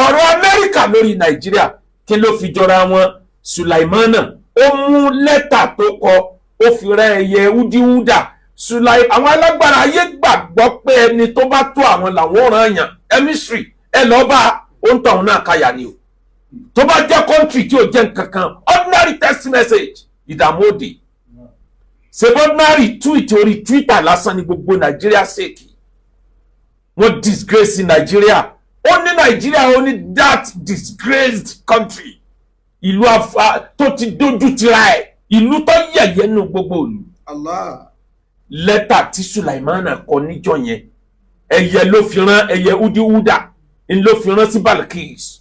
ọ̀rọ̀ Amẹ́ríkà lórí Nàìjíríà kí ló fi jọra wọn? Sulaimana ó mú lẹ́tà tó kọ ó fi rẹ́ ẹyẹ wúdíwúdà. Àwọn alágbára ayé gbàgbọ́ pé ẹni tó bá tó àwọn làwọn ràn yàn emissary ẹ lọ bá ó ń tọ̀hún náà káyà ni o. tó bá jẹ́ country tí ò jẹ́ nǹkan kan ordinary text message ìdààmú òde. ṣe ordinary tweet orí Twitter lásán ni gbogbo Nàìjíríà ṣèkì. wọ́n disgrace Nàìjíríà. ó ní Nàìjíríà ó ní that disgraced country. ìlú afa tó ti dójú tira ẹ̀ ìlú tó yẹ̀yẹ́ nù gbogbo ìlú. Allah. lẹ́tà tí Sulaimana kọ níjọ́ yẹn ẹyẹ ló fi rán ẹyẹ wúdíwúdà ń ló fi rán sí Balkis.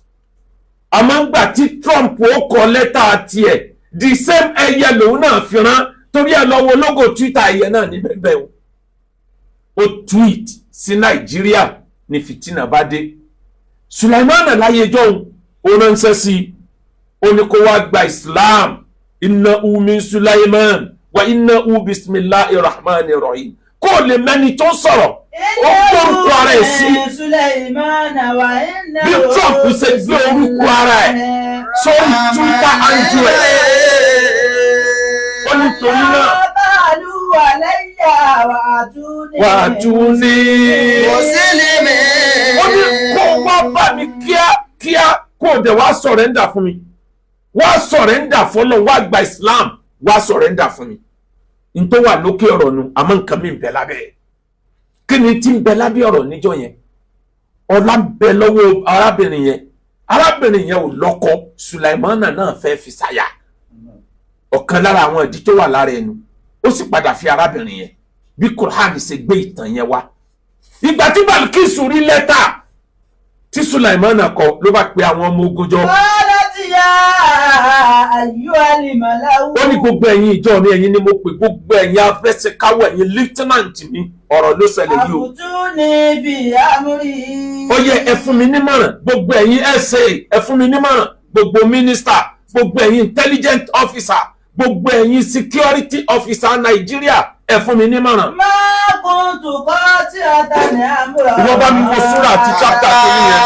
àmọ́ ńgbà tí Trump ó kọ lẹ́tà tiẹ̀ the same ẹyẹ lòun náà fi rán torí ẹ lọ wo logo Twitter ẹyẹ náà ní bẹ́ẹ̀ o. ó tweet sí Nàìjíríà ní fìtínà bá dé. Sulaimana láyé jọ́hún ó ránṣẹ́ sí i ó ní kó wá gba Islam innahu min Sulaiman wa innahu bismillahir rahmanir rahim kó lè mẹ́ni tó sọ̀rọ̀ ó gbórúkọ ara ẹ̀ sí bí Trump ṣe gbé orúkọ ara ẹ̀ sórí Twitter handle ẹ̀ ó ní torí náà wà á tún ní ó ní kó wá bá mi kíá kó o dẹ̀ wá sọ̀rẹ́ńdà fún mi wá sọ̀rẹ́ńdà fọ́lọ́ wá gba Islam wá sọ̀rẹ́ńdà fún mi. n tó wà lókè ọ̀rọ̀ nu àmọ́ nǹkan mi ń bẹ lábẹ́ kí ni tí ń bẹ lábẹ́ ọ̀rọ̀ níjọ́ yẹn ọlá ń bẹ lọ́wọ́ arábìnrin yẹn ò lọ́kọ Sulaimana náà fẹ́ fi ṣàyà ọ̀kan lára àwọn ìdí tó wà lára ẹnu ó sì padà fi arábìnrin yẹn bí Qur'an ṣe gbé ìtàn yẹn wá ìgbà tí Balkis rí lẹ́tà tí Sulaimana kọ ló bá pe àwọn ọmọ ogun jọ. ó ní gbogbo ẹ̀yin ìjọ mi ẹ̀yin ni mo pè gbogbo ẹ̀yin afẹsẹ̀káwọ́ ẹ̀yin lieutenant mi ọ̀rọ̀ ló ṣẹlẹ̀ yìí o. ó yẹ ẹ fún mi nímọ̀ràn gbogbo ẹ̀yin SA ẹ fún mi nímọ̀ràn gbogbo minister gbogbo ẹ̀yin intelligent officer gbogbo ẹ̀yin security officer Nàìjíríà ẹ fún mi nímọ̀ràn. ìwọ bá mi wo súrà àti chapter kìíní yẹn.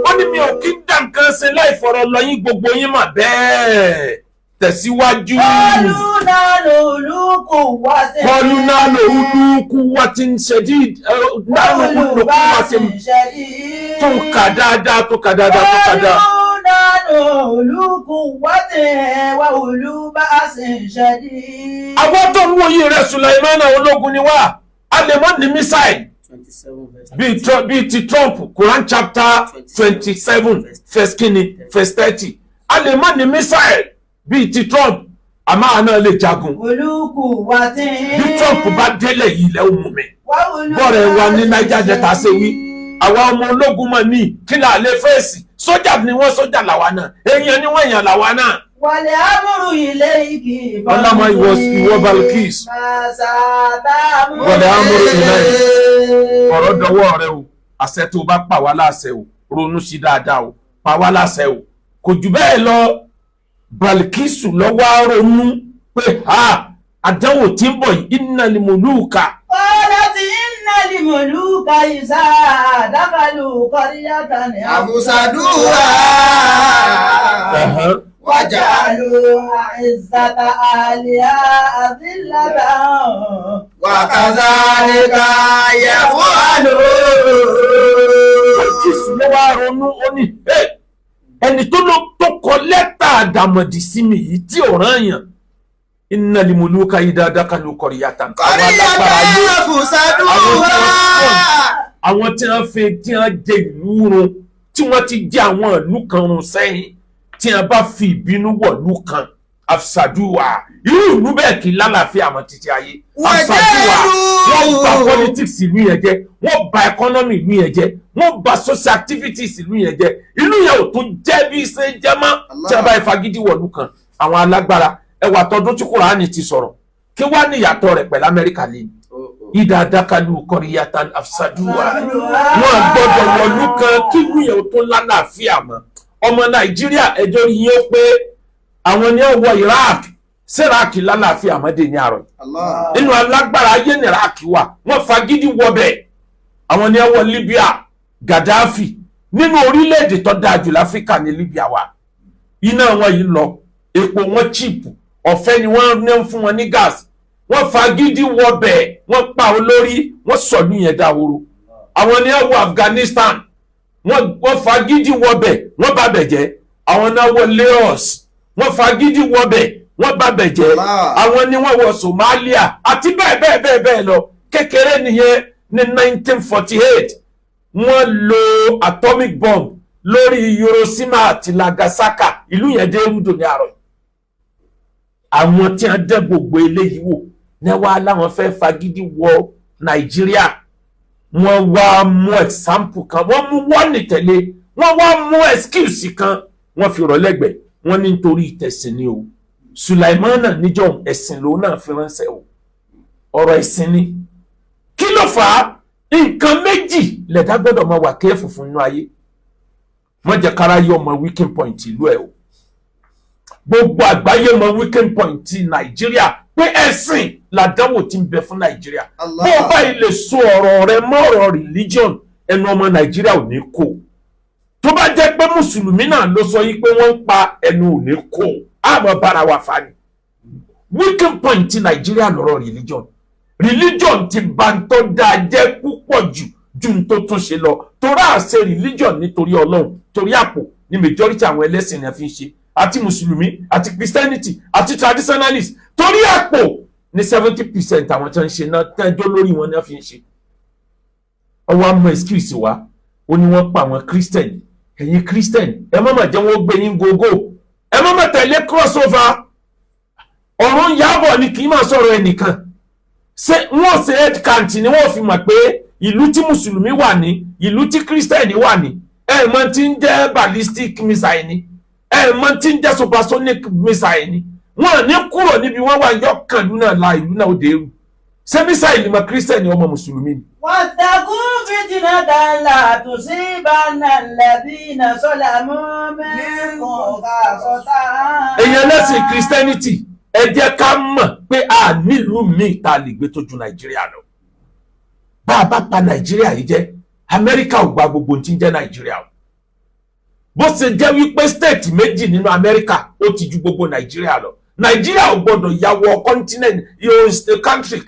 ó ní mi ò kí ń dá nǹkan ṣe láì fọ̀rọ̀ lọ yín gbogbo yín mà bẹ́ẹ̀ tẹ̀síwájú. kọlu náà lòlúkú wá ti ń ṣẹ́dí náà lòlúkú wá ti ń tó kà dáadáa tó kà dáadáa tó kà dáadáa. àwọn tó ń wòye rẹ̀ Sulaimana ológun ni wá a lè mọ́ ní mísáìlì bíi ti Trump Quran chapter 27 verse kini verse 30 a lè mọ́ ní mísáìlì bíi ti Trump àmọ́ àná lè jagun bí Trump bá délẹ̀ yìí lẹ́wọ̀n mú mi bọ́ọ̀rẹ̀ wa ní Niger Delta ṣe wí àwa ọmọ ológun mọ̀ ní kí là lè fèsì sójà ni wọ́n sójà làwa náà èèyàn ni wọ́n èèyàn làwa náà. wàlẹ̀ amúrú ilé igi ọlọ́mọ ìwọ Balkis wàlẹ̀ amúrú ilé ọ̀rọ̀ dọwọ́ rẹ o àṣẹ tó bá pa wá láṣẹ o ronú sí dáadáa o pa wá láṣẹ o kò jù bẹ́ẹ̀ lọ Balkis lọ́wọ́ ronú pé àdánwò tí ń bọ̀ yìí innal muluka. الملوك إذا دخلوا قرية أفسدوها وجعلوا عزة أهلها أذلة وكذلك يفعلون. ló wá ronú ó ní ẹni tó kọ lẹ́tà àdàmọ̀dì sí mi yìí tí ò rán yàn innal muluka idha dakalu qaryatan àwọn tí wọ́n fẹ́ tí wọ́n jẹ ìlú run tí wọ́n ti jẹ àwọn ìlú kan run sẹ́yìn tí wọ́n bá fi ìbínú wọ̀ ìlú kan afsaduwa irú ìlú bẹ́ẹ̀ kì í lálàáfíà àmọ́ títí ayé afsaduwa wọ́n bà politics ìlú yẹn jẹ́ wọ́n bà economy ìlú yẹn jẹ́ wọ́n bà social activities ìlú yẹn jẹ́ ìlú yẹn ò tún jẹ́ bí ṣe jẹ́ mọ́ tí wọ́n bá ìfagídí wọ̀ ìlú kan àwọn alágbára ẹwà tọdún tí Kùránì ti sọ̀rọ̀ kí wá ní ìyàtọ̀ rẹ̀ pẹ̀lú Amẹ́ríkà lè ìdá dákàlù kọríyàtàn afsaduwa wọn gbọ́dọ̀ wọ̀lú kan kí wúyẹ̀ tó lálàáfíà mọ́ ọmọ Nàìjíríà ẹjọ́ yìí ó pé àwọn ni ó wọ Iraq sẹ́ráàkì lálàáfíà mọ́dé ní àrọ̀ nínú alágbára ayé ní Iraq wà wọ́n fagídí wọbẹ̀ àwọn ni ó wọ Libya Gaddafi nínú orílẹ̀-èdè tó dáa jù láfíríkà ní Libya wà iná wọn yìí lọ epo wọn cheap ọ̀fẹ́ ni wọ́n ní fún wọn ní gas wọ́n fagídí wọbẹ̀ wọ́n pa olórí wọ́n sọ̀lú yẹn dahoro àwọn ní ẹ̀wọ̀ Afghanistan wọ́n fagídí wọbẹ̀ wọ́n bà bẹ̀ jẹ́ àwọn náà wọ Laos wọ́n fagídí wọbẹ̀ wọ́n bà bẹ̀ jẹ́ àwọn ní wọ́n wọ Somalia àti bẹ́ẹ̀ lọ kékeré nìyẹn ní 1948 wọ́n lo atomic bomb lórí Hiroshima àti Nagasaki ìlú yẹn dé rúdò ní àárọ̀ àwọn tí wọ́n dẹ́ gbogbo eléyìí wò ní wàá láwọn fẹ́ fagídí wọ Nàìjíríà wọ́n wá mú example kan wọ́n mú wọ́n nìtẹ̀lé wọ́n wá mú excuse kan wọ́n fi rọ̀ lẹ́gbẹ̀ẹ́ wọ́n ní nítorí ìtẹ̀sìn ni o Sulaimana níjọ́ ẹ̀sìn lòun náà fi ránṣẹ́ o ọ̀rọ̀ ẹ̀sìn ni kí ló fà á nǹkan méjì lẹ̀dá gbọ́dọ̀ máa wà kẹ́ẹ̀fù fún inú ayé wọ́n jẹ́ kára yọ ọmọ weekend point ìlú ẹ̀ o gbogbo àgbáyé mọ weekend point ti Nàìjíríà pé ẹ̀sìn làdánwò tí ń bẹ fún Nàìjíríà bó o bá ilé so ọ̀rọ̀ rẹ mọ́ ọ̀rọ̀ religion ẹnu ọmọ Nàìjíríà ò ní kó tó bá jẹ́ pé mùsùlùmí náà ló sọ yí pé wọ́n ń pa ẹnu ò ní kó àmọ́ bára wa fa ni weekend point ti Nàìjíríà lọ́rọ̀ religion ti bà ń tó dáa jẹ́ púpọ̀ ju n tó tún ṣe lọ torá àṣẹ religion nítorí Ọlọ́run torí àpò ní majority àwọn ẹlẹ́sìn ni a fi ń ṣe àti mùsùlùmí àti Christianity àti traditionalist torí àpò ní 70% àwọn tó ń ṣe náà tẹ́jọ́ lórí wọn ni a fi ń ṣe ọwọ́ àmọ́ excuse wa ó ní wọ́n pa àwọn Christian ẹ̀yin Christian ẹ má mà jẹ́ wọ́n gbé yín gógó ẹ má mà tẹ̀lé crossover ọ̀run yàbọ̀ ni kì í máa sọ̀rọ̀ ẹnìkan ṣé wọ́n ṣe head count ni wọ́n fi mọ̀ pé ìlú tí mùsùlùmí wà ní ìlú tí kírísítẹ́nì wà ní ẹ mọ̀ tí ń jẹ́ ballistic missile ni ẹ mọ̀ tí ń jẹ́ supersonic missile ni wọ́n ní kúrò níbi wọ́n wà yọ kàlú náà la ìlú náà ó dé rú ṣé missile mọ̀ kírísítẹ́nì ọmọ mùsùlùmí ni. واتقوا فتنة لا تصيبن الذين ظلموا منكم خاصة. èèyàn lẹ́sìn christianity ẹ jẹ́ ká mọ̀ pé a nílùú míì tá a lè gbé tó ju Nàìjíríà lọ bá a bá pa Nàìjíríà yìí jẹ́ Amẹ́ríkà ò gba gbogbo tí ń jẹ́ Nàìjíríà o bó ṣe jẹ́ wípé state méjì nínú Amẹ́ríkà ó ti ju gbogbo Nàìjíríà lọ Nàìjíríà ò gbọdọ̀ yàwọ̀ continent yóò country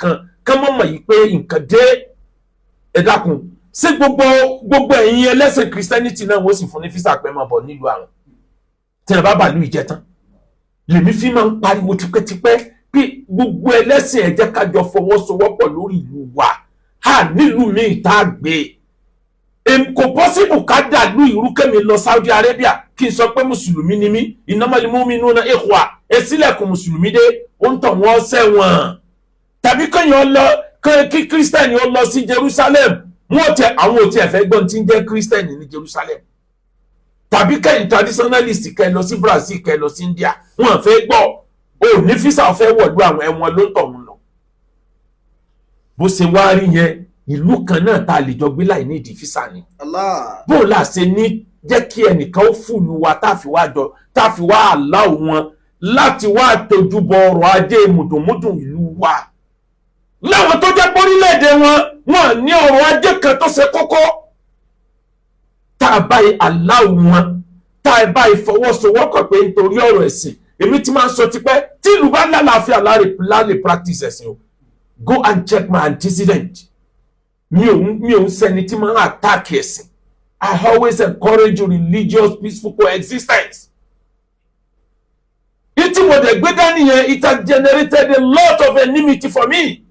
kan mọ̀ mọ̀ yìí pé nǹkan dé ẹ dákun ṣé gbogbo ẹ̀yin ẹlẹ́sìn Christianity náà wọ́n sì fún ní físà pẹ́ máa bọ̀ nílùú àwọn tí wọ́n bá bàálù ìjẹtán lèmi fi máa ń pariwo tipẹ́tipẹ́ pé gbogbo ẹlẹ́sìn ẹ jẹ́ ká jọ fọwọ́sowọ́pọ̀ lórí ìlú wa nílùú míì tá a gbé kò pọ́sibù ká dàlú ìrúkẹ́mi lọ Saudi Arabia kí n sọ pé mùsùlùmí ni mí innamal mu'minuna ikhwa sílẹ̀kùn mùsùlùmí dé ó ń tàn wọ́n sẹ́wọ̀n tàbí kéèyàn lọ kí kírísítẹ́nì ó lọ sí Jerusalem àwọn ò tiẹ̀ fẹ́ gbọ́n tí ń jẹ́ kírísítẹ́nì ní Jerusalem tàbí kẹ́yìn traditionalist kẹ́ lọ sí Brazil kẹ́ lọ sí India wọn fẹ́ gbọ́ ò ní físà fẹ́ wọ̀lú àwọn ẹ̀wọ̀n ló ń tọ̀ wọn lọ bó ṣe wá rí yẹn ìlú kan náà tá a lè jọ gbé láì ní ìdí físà ni bó la ṣe ní jẹ́ kí ẹnìkan ó fùlù wa tá a fi wá àlá wọn láti wá tójúbọ ọrọ̀ ajé mùdùnmùdùn ìlú wa láwọn tó jẹ́ pórílẹ̀-èdè wọn ní ọrọ̀ ajé kan tó ṣe kókó tá a bá àlá wọn tá a bá ìfọwọ́sowọ́pọ̀ pé nítorí ọ̀rọ̀ ẹ̀sìn èmi ti máa ń sọ tipẹ́ tí ìlú bá lálàáfíà lálẹ́ practice ẹ̀sìn o go and check my antecedent mi ò ń sẹ́ni tí máa ń attack ẹ̀sìn I always encourage religious peaceful coexistence. Ìtí mo dẹ̀ gbé dání yẹn it has generated a lot of enmity for me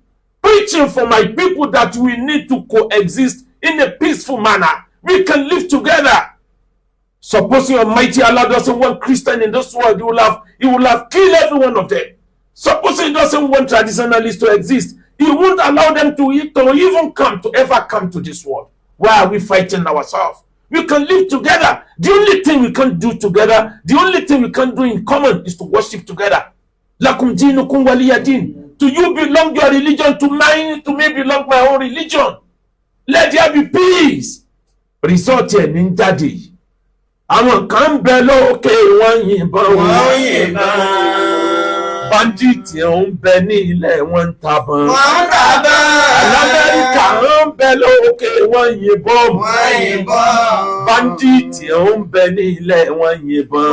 preaching for my people that we need to coexist in a peaceful manner. We can live together. Supposing Almighty Allah doesn't want Christian in this world, He will have killed every one of them. Supposing He doesn't want traditionalists to exist, He won't allow them to even ever come to this world. Why are we fighting ourselves? We can live together. The only thing we can do together, the only thing we can do in common is to worship together. Lakum dinukum waliya din. To you belong your religion, to me belong my own religion. Let there be peace. Result here ní jáde yìí. Àwọn kan bẹ lókè wọ́n yìnbọn. Bandit ń bẹ ní ilẹ̀ wọ́n ń tabọn. l'Amẹ́ríkà ń bẹ lókè wọ́n yìnbọn. Báńdíìtì ń bẹ ní ilẹ̀ wọ́n yìnbọn.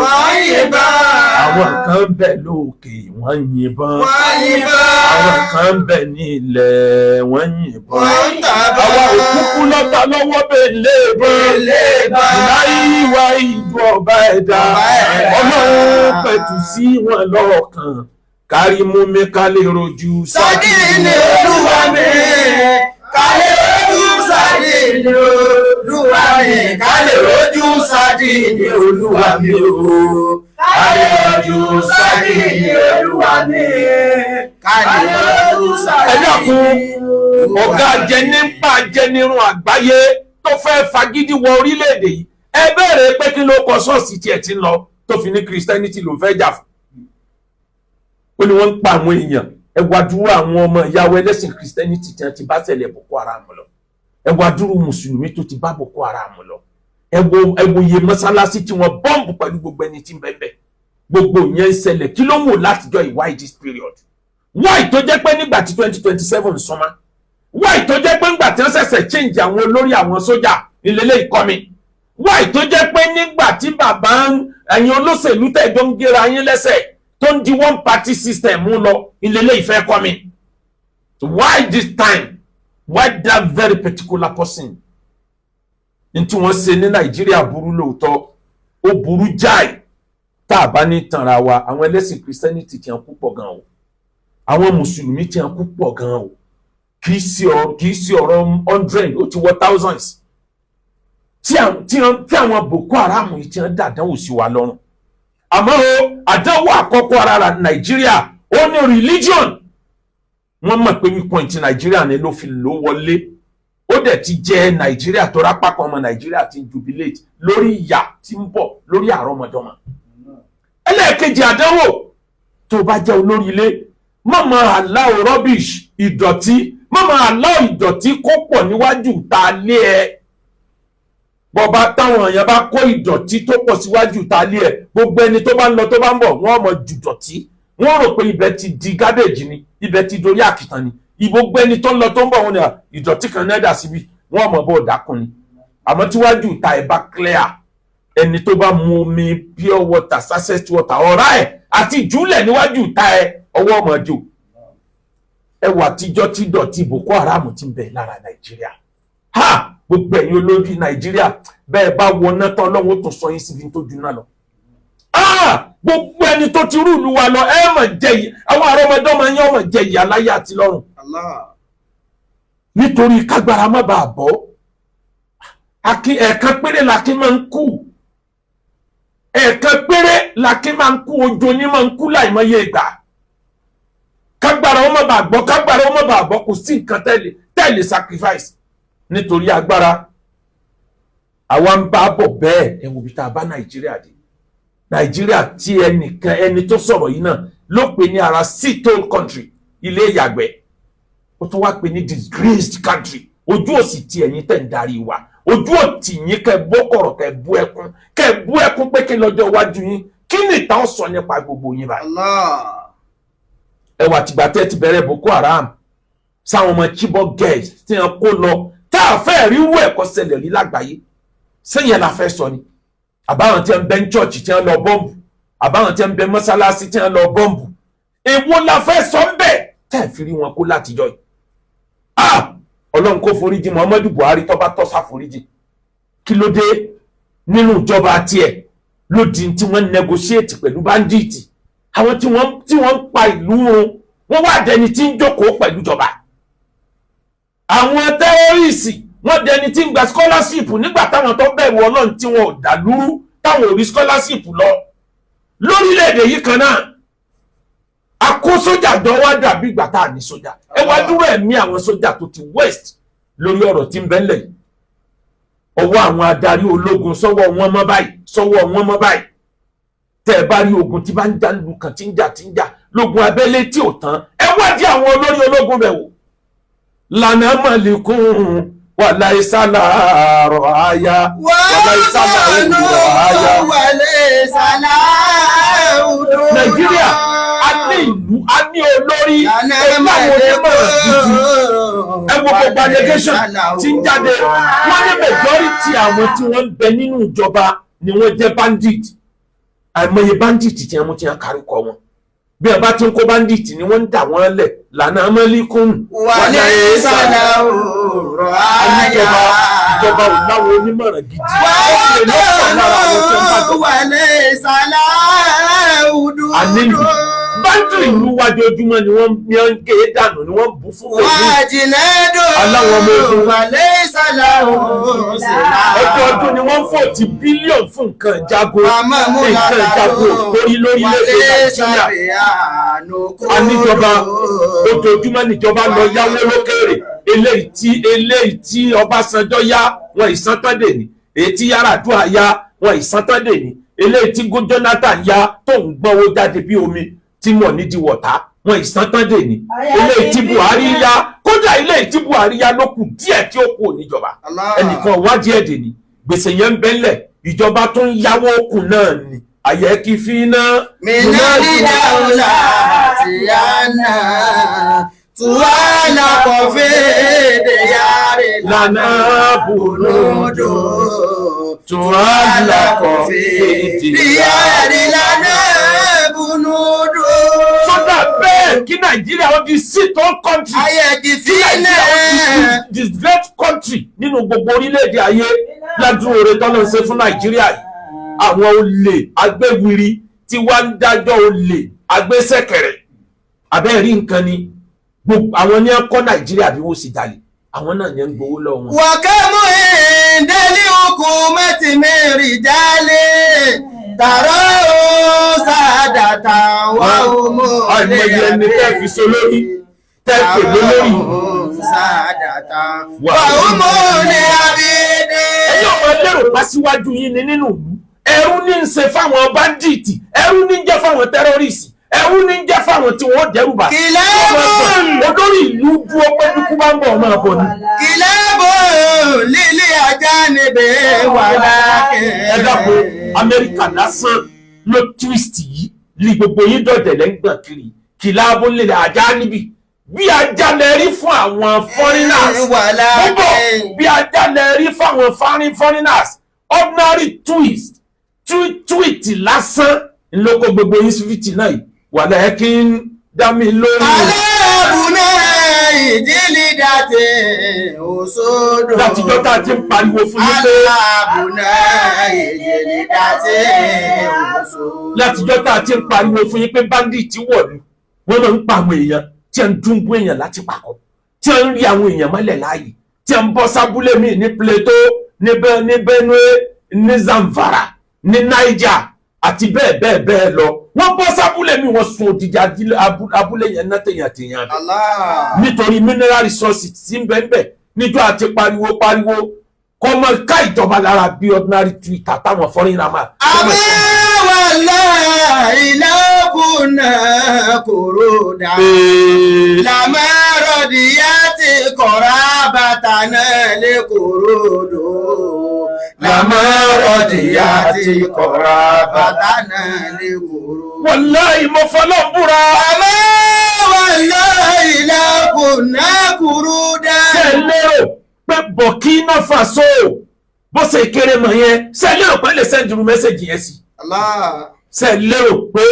Àwọn kan ń bẹ lókè wọ́n yìnbọn. Àwọn kan ń bẹ ní ilẹ̀ wọ́n yìnbọn. Àwa òkúkú lọ́ta lọ́wọ́ bẹ́ẹ̀ lébọn. Láyíwá ìlú ọba ẹ̀dá. Ọlọ́run pẹ̀tù sí wọn lọ́kàn. Kárí mú mi ká lè rojú Sádìní Olúwa mi, ká lè rojú Sádìní Olúwa mi, ká lè rojú Sádìní Olúwa mi o. Ká lè rojú Sádìní Olúwa mi, ká lè rojú Sádìní. Ọ̀gá jẹnípa jẹnirun àgbáyé tó fẹ́ fagídí wọ orílẹ̀-èdè yìí. Ẹ bẹ̀rẹ̀ pé kí ló kọ ṣọ́ọ̀ṣì tiẹ̀ ti ń lọ tó fi ní Christianity ló fẹ́ jà fún. Ó ní wọ́n ń pa àwọn èèyàn. Ẹ wá dúró àwọn ọmọ ìyàwó ẹlẹ́sìn Christianity tí wọ́n ti bá ṣẹlẹ̀ Boko Haram lọ. Ẹ wá dúró mùsùlùmí tó ti bá Boko Haram lọ. Ẹ wo iye mọ́sálásí tí wọ́n bọ́ǹbù pẹ̀lú gbogbo ẹni tí ń bẹ́ẹ̀ bẹ́ẹ̀. Gbogbo ìyẹn ń ṣẹlẹ̀ kí ló mú látijọ́ ìwáyé this period. Why tó jẹ́ pé nígbà tí 2027 súnmọ́. Why tó jẹ́ pé nígbà tí wọ́n ṣẹ̀ṣẹ̀ change àwọn olórí àwọn sójà ìlélẹ́ ìkọ́mi. Why tó jẹ́ pé nígbà tí bàbá ẹ̀yin olóṣèlú tẹ̀jọ́ ń gera yín lẹ́sẹ̀ tó ń di one party system mú lọ ìlélẹ́ ìfẹ́ kọ́ mi. Why this time? Why that very particular person? Ní tí wọ́n ṣe ní Nàìjíríà burú lóòótọ́, ó burú jáì. Tá a bá ní tanra wa, àwọn ẹlẹ́sìn Christianity ti hàn púpọ̀ gan o. Àwọn Mùsùlùmí ti hàn púpọ̀ gan o. Kì í sí ọ̀rọ̀ 100, ó ti wọ thousands. Tí àwọn Boko Haram yìí ti hàn dàdánwò sí wa lọ́rùn. Àmọ́ o, àdánwò àkọ́kọ́ ara Nàìjíríà, ó ní religion. Wọ́n mọ̀ pé wípọ̀ǹtì Nàìjíríà ni ló fi lò wọlé. Ó dẹ̀ ti jẹ́ Nàìjíríà tó rápá kan ọmọ Nàìjíríà ti jubilate lórí ìyà tí ń bọ̀ lórí àrọ́mọdọ́mọ. Ẹlẹ́ẹ̀kejì àdánwò tó bá jẹ́ olórí ilé, má máa allow rubbish ìdọ̀tí, má máa allow ìdọ̀tí kó pọ̀ níwájú ta lé ẹ. Bọ́ba táwọn èèyàn bá kó ìdọ̀tí tó pọ̀ síwájú ta lé ẹ, gbogbo ẹni tó bá ń lọ tó bá ń bọ̀ wọ́n mọ̀ jù dọ̀tí. Wọ́n rò pé ibẹ̀ ti di garbage ni, ibẹ̀ ti dorí àkìtàn ni. Gbogbo ẹni tó ń lọ tó ń bọ̀ wọn ni ìdọ̀tí kan náà dà síbi, wọ́n mọ̀ bọ́ dákun ni. Àmọ́ tíwájú ta ẹ̀ bá clear, ẹni tó bá mu omi pure water, sachet water, ọ̀rá ẹ̀ àti ìjúlẹ̀ níwájú ta ẹ̀ ọwọ́ ọmọdé. Ẹwà àtijọ́ tí dọ̀tí Boko Haram ti ń bẹ lára Nàìjíríà. Ha! Gbogbo ẹ̀yin olórí Nàìjíríà bẹ́ẹ̀ bá wọná tán Ọlọ́run tó sọ yín síbi tó jù náà lọ. Gbogbo ẹni tó ti rúùlù wa lọ ẹ mọ̀ jẹ yìí, àwọn àrọ́mọdọ́mọ yẹn ọmọ jẹ yìí aláyé àti lọ́run. Nítorí kágbára má bàa bọ́. Ẹ̀ẹ̀kan péré làkín máa ń kú. Ẹ̀ẹ̀kan péré làkín máa ń kú, ojo ní máa ń kú láìmọye ìgbà. Kágbára ó má bàa gbọ́, kágbára ó má bàa bọ́, kò sí nǹkan tẹ́lẹ̀ sacrifice. Nítorí agbára àwa ń bá bọ̀ bẹ́ẹ̀ ẹ wo bí tá a bá Nàìjíríà dé. Nàìjíríà tí ẹni tó sọ̀rọ̀ yìí náà ló pè ní ara shithole country, ilé ìyàgbẹ́. Ó tún wá pè ní disgraced country. Ojú òsì tí ẹ̀yin tẹ̀ ń darí wa. Ojú òtì yín kẹ́ bó kọ̀rọ̀ kẹ́ bú ẹkún pé kí lọ́jọ́ iwájú yín kí ni ìtàn sọ nípa gbogbo yín báyìí. Ẹ wà tìgbà tẹ́ ti bẹ̀rẹ̀ Boko Haram sáwọn ọmọ Chibok girls tí wọ́n kó lọ tá a fẹ́ rí wú ẹ̀kọ́ ṣẹlẹ̀ rí lágbàáyé. Sẹ́yìn la fẹ́ sọ ni. Àbáwọn tí wọ́n bẹ ní church tí wọ́n lọ bọ́ǹbù, àbáwọn tí wọ́n bẹ mọ́sálásí tí wọ́n lọ bọ́ǹbù. Èwo la fẹ́ sọ ń bẹ̀ tẹ́ fi rí wọn kó látijọ́ yìí. Ọlọ́run kó foríjì Muhammadu Buhari tó bá tọ́ sáforíjì. Kí ló dé nínú ìjọba tiẹ̀ ló di tí wọ́n negotiate pẹ̀lú bandits. Àwọn tí wọ́n ń pa ìlú wọn wá dẹni tí ń jókòó pẹ̀lú ìjọba. Àwọn tẹ́rọ́rìsì wọ́n dẹni tí ń gba scholarship nígbà táwọn tó bẹ̀rù Ọlọ́run tí wọn ò dà lúrú táwọn ò rí scholarship lọ. Lórílẹ̀-èdè yìí kan náà àkó sójà jọ wá dàbí ìgbà tá à ní sójà. Ẹ wá dúró ẹ̀mí àwọn sójà tó ti waste lórí ọ̀rọ̀ tí ń bẹ ńlẹ̀ yìí. Ọwọ́ àwọn adarí ológun sọ́wọ́ wọn mọ́ báyìí. Tẹ́ ẹ bá rí ogun tí bá ń jà lù kàn tí ń jà lógun abẹ́lé tí ò tán. Ẹ wádìí àwọn olórí ológun bẹ̀ wò. Lànà mọ̀lẹ́kùn wàlá ìsàlà rọ̀ àyà wàlá ìsàlà òdò rọ̀ àyà. Nàìjíríà a ní ìlú a ní olórí ẹgbẹ́ àwọn onímọ̀ràn gidi ẹ wo gbogbo allegation tí ń jáde wọ́n ní majority àwọn tí wọ́n ń bẹ nínú ìjọba ni wọ́n jẹ́ bandit àìmọye bandit tí wọ́n ti ń kárí kọ wọn bí ẹ bá ti ń kó bandit ni wọ́n ń dà wọ́n lẹ̀ lànà amẹ́líkùn wàlẹ́ sálà òrò àyà ìjọba ò láwọn onímọ̀ràn gidi wàlẹ́ sálà òdò ànílù báńkì ìlú wájú ojúmọ́ ni wọ́n ń ké dànù ni wọ́n bù fún pẹ̀lú wàjìnlẹ́dọ̀ aláwọ̀ ọmọ ogun wàlẹ́ sálà òrò ọdún ni wọ́n $40 billion fún nǹkan ìjagun lórílẹ̀-èdè Nàìjíríà àníjọba ojoojúmọ́ níjọba lọ yáwó lókèrè eléyìí tí Ọbásanjọ́ yá wọn ìsántádè ní èyí tí Yar'Adua yá wọn ìsántádè ní eléyìí tí Jonathan yá tó ń gbọ́wó jáde bí omi tí mọ̀ ní di wọ̀tá wọn ìsántádè ní eléyìí tí Buhari yá kódà eléyìí tí Buhari yá ló kù díẹ̀ tí ó kù níjọba ẹnìkan wádìí ẹ̀dẹ̀ ní gbèsè yẹn ń bẹ́lẹ̀ ìjọba tó ń yáwó kù náà ni àyẹ̀kí fi ná. mìíràn dáwọ́lá ti yá náà tuwala kọfíìdì yáre lànà bùnúdò tuwala kọfíìdì yáre lànà bùnúdò. sọ́dà bẹ́ẹ̀ kí Nàìjíríà ó di sit-on country. ayẹ̀kí fi Nàìjíríà ó di this great country nínú gbogbo orílẹ̀-èdè ayé ládùúgbò rẹ̀ tọ́lọ́ ṣe fún Nàìjíríà yìí. Àwọn olè agbéwiri tí wá ń dájọ́ olè agbésẹ̀kẹ̀rẹ̀ abẹ́ẹ̀rí nǹkan ni gbogbo àwọn ní ẹ̀kọ́ Nàìjíríà bí wọ́n sì jalè àwọn náà ní ń gbowó lọ́wọ́ wọn. wàkàmù ìdẹ́lí okùn mẹ́tì mẹ́rin jálè tààrọ́ sàdàtà wà ọmọ àìmọye ẹni tẹ́ fi so lórí tẹ́ pè lórí sàdàtà wà ọmọ ní abídé. ẹ̀yin ọmọ lérò pa síwájú yín ni nínú ìlú ẹrú ní ń ṣe fáwọn báńdíìtì ẹrú ní ń jẹ́ fáwọn tẹ́rọ́rìsì ẹrú ní ń jẹ́ fáwọn tí wọ́n dẹ́rù bà. olórí ìlú dúró pé dúkú bá ń bọ̀ ọmọ àbọ̀ ni. kìlẹ́bù lílé ajá níbẹ̀ wà lákẹ́. ẹ dákun Amẹ́ríkà lásán ló twist yìí ní gbogbo yín dọ̀dẹ̀ lẹ́gbọ̀n kiri kìláàbù lílé ajá níbi bí ajá lẹ rí fún àwọn foreigners púpọ̀ bí ajá lẹ rí fún àwọn foreigners ordinary tweet lásán ńlọkọ gbogbo yín sífìtì náà yìí wà lẹ́yìn kí n dá mi lórí. aláàbù náà ìdílé dàtẹ̀ òṣòdò. látijọ́ tá a ti ń pariwo fún yín pé. aláàbù náà ìdílé dàtẹ̀ òṣòdò. látijọ́ tá a ti ń pariwo fún yín pé bandit wọ̀lú wọ́n máa ń pa àwọn èèyàn tí a ń dúnbú èèyàn láti pàkọ́ tí a ń rí àwọn èèyàn mọ́lẹ̀ láàyè tí a ń bọ́ sábúlé mi ní Plateau ní Benue ní Zamfara ní Niger àti bẹ́ẹ̀ bẹ́ẹ̀ bẹ́ẹ̀ lọ wọ́n bọ́ sábúlé mi wọ́n sun òdìdí abúlé yẹn náà tèèyàn nítorí mineral resources tí ń bẹ́ẹ̀ níjọ́ àti pariwo kọ́mọ ká ìjọba lára bí ordinary Twitter táwọn foreigner máa. àmàwàlá ìlàkùnà kòròdà làmárọ̀dìyà ti kọ̀ra bàtà náà lè kòròdò. làmárọ̀dìyà ti kọ̀ra bàtà náà lè kòròdò. wàláhì mo fọlọ́ búra. àmàwàlá ìlàkùnà kòròdà. ṣe lérò pé Burkina Faso bó ṣe kéré mọ̀ yẹn ṣe lérò pé lè send irú mẹ́sẹ̀gì yẹn sí. ṣe lérò pé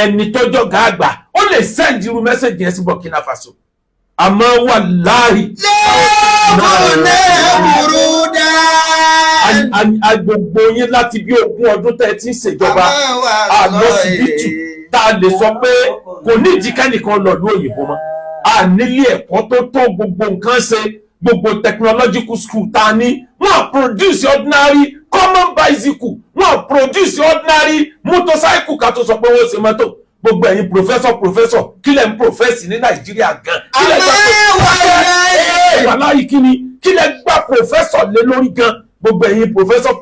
ẹni tọ́jọ́ gàgbà ó lè send irú mẹ́sẹ̀gì yẹn sí Burkina Faso àmọ́ wàláhì. lẹ́kùnrin burúdá. agbègbè yín láti bí 20 ọdún tẹ́ ẹ ti ń ṣèjọba àlọ́sibítù tá a lè sọ pé kò ní ìdíkẹ́nìkan lọ ní òyìnbó mọ́ a nílé ẹ̀kọ́ tó gbogbo nǹkan ṣe gbogbo technological school ta ni wọ́n produce ordinary common bicycle wọ́n produce ordinary motorcycle ká tó sọ pé wọ́n ṣe mọ́tò gbogbo ẹ̀yin professor kílẹ̀ ń profess ní Nàìjíríà gan kílẹ̀ gbà wàláyé kíni kílẹ̀ gbà professor lé lórí gan gbogbo ẹ̀yin professor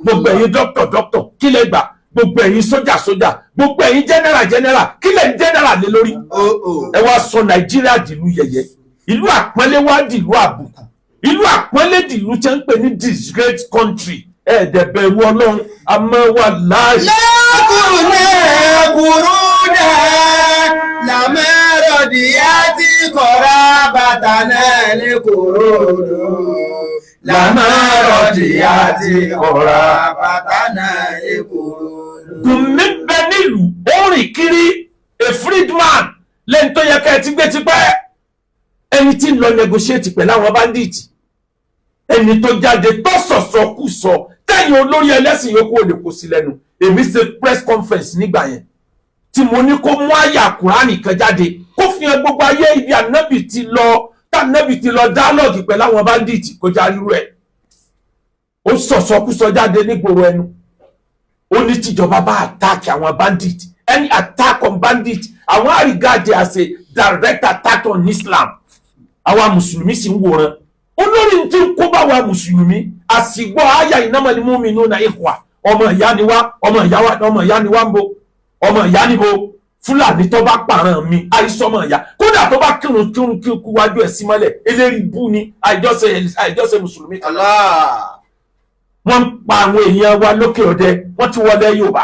gbogbo ẹ̀yin doctor kílẹ̀ gbà gbogbo ẹ̀yin sójà gbogbo ẹ̀yin general kílẹ̀ ń general lé lórí ẹ wá sọ Nàìjíríà dìlú yẹ̀yẹ́ ìlú àpọ́nlé wá dìlú àbùkù ìlú àpọ́nlé dìlú tí ń pè ní disgraced country ẹ̀ẹ́dẹ̀bẹ̀rù Ọlọ́run àmọ́ wà láàyè. lẹ́kùnrin burúdá. لمرديات قرابتنا لكرود لمرديات قرابتنا لكرود. Gùnmí bẹ nílùú ó rìn kiri a freedman lẹ́yìn tó yẹ ká ẹ ti gbé tipẹ́ ẹni tí ń lọ negotiate pẹ̀lú àwọn bandits ẹni tó jáde tó sọ̀sọ̀ kù sọ tẹ̀yìn olórí ẹlẹ́sìn yòókù òde kò sí lẹ́nu èmi ṣe press conference nígbà yẹn tí mo ní kó mú àyà kùránì kan jáde kó fi hàn gbogbo ayé ibi ànábì ti lọ tànábì ti lọ dialogue pẹ̀lú àwọn bandits kó já irú ẹ̀ ó sọ̀sọ̀ kù sọ jáde nígboro ẹnu ó ní tíjọba bá attack àwọn bandits any attack on bandits àwọn á regard as a direct attack on Islam àwa mùsùlùmí sì ń wòran olórí tí ń kó bá wa mùsùlùmí àsìgbọ́ àyà innamal mu'minuna ikhwa ọmọ ìyá ni wá ọmọ ìyá ni wá ń bo ọmọ ìyá ni bo fúlàní tó bá pààràn mi àìsọmọ ìyá kódà tó bá kírun kí kú wájú ẹ̀ sí mọ́lẹ̀ eléri bú ni àìjọsẹ mùsùlùmí kan wọ́n ń pa àwọn èèyàn wa lókè ọdẹ wọ́n ti wọlé Yorùbá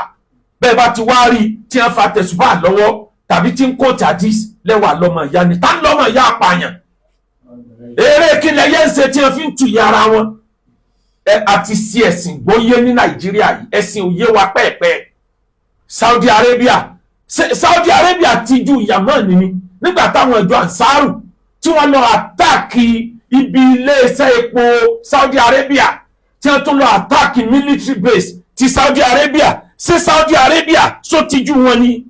bẹ́ẹ̀ bá ti wá rí tí wọ́n fa tẹ̀sùbá lọ́wọ́ tàbí tí ń kó tàdís lẹ́wà lọ́mọ ìyá ni tá lọ́mọ ìyá apààyàn eré kílẹ̀ yẹn ń ṣe tí wọ́n fi ń tu ìyá ara wọn àti sí ẹ̀sìn gbóyé ní Nàìjíríà yìí ẹ̀sìn òye wa pẹ́ẹ̀pẹ́ Saudi Arabia ti ju Yamani ni nígbà táwọn ìjọ Ansaru tí wọ́n lọ àtáàkì ibi iléeṣẹ́ epo Saudi Arabia tí wọ́n tún lọ àtáàkì military base ti Saudi Arabia ṣé Saudi Arabia só ti ju wọn ni